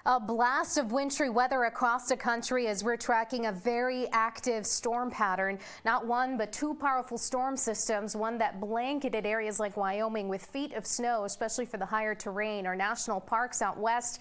A blast of wintry weather across the country as we're tracking a very active storm pattern. Not one, but two powerful storm systems, one that blanketed areas like Wyoming with feet of snow, especially for the higher terrain. Our national parks out west,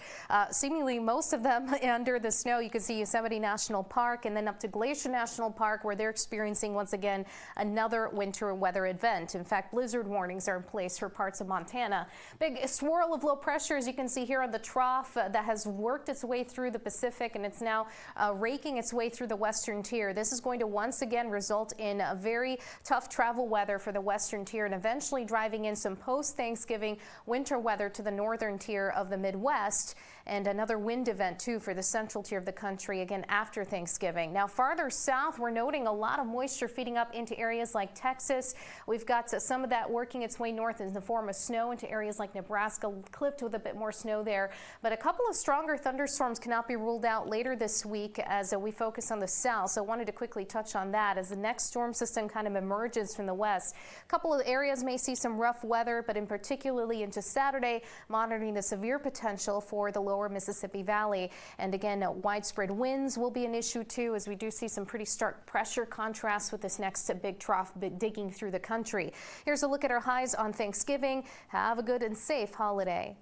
seemingly most of them under the snow. You can see Yosemite National Park and then up to Glacier National Park, where they're experiencing once again another winter weather event. In fact, blizzard warnings are in place for parts of Montana. Big swirl of low pressure, as you can see here on the trough, that has worked its way through the Pacific, and it's now raking its way through the western tier. This is going to once again result in a very tough travel weather for the western tier and eventually driving in some post-Thanksgiving winter weather to the northern tier of the Midwest, and another wind event too for the central tier of the country again after Thanksgiving. Now farther south, we're noting a lot of moisture feeding up into areas like Texas. We've got some of that working its way north in the form of snow into areas like Nebraska, clipped with a bit more snow there, but a couple of stronger thunderstorms cannot be ruled out later this week as we focus on the south. So I wanted to quickly touch on that as the next storm system kind of emerges from the west. A couple of areas may see some rough weather, but in particularly into Saturday, monitoring the severe potential for the lower Mississippi Valley. And again, widespread winds will be an issue too, as we do see some pretty stark pressure contrasts with this next big trough digging through the country. Here's a look at our highs on Thanksgiving. Have a good and safe holiday.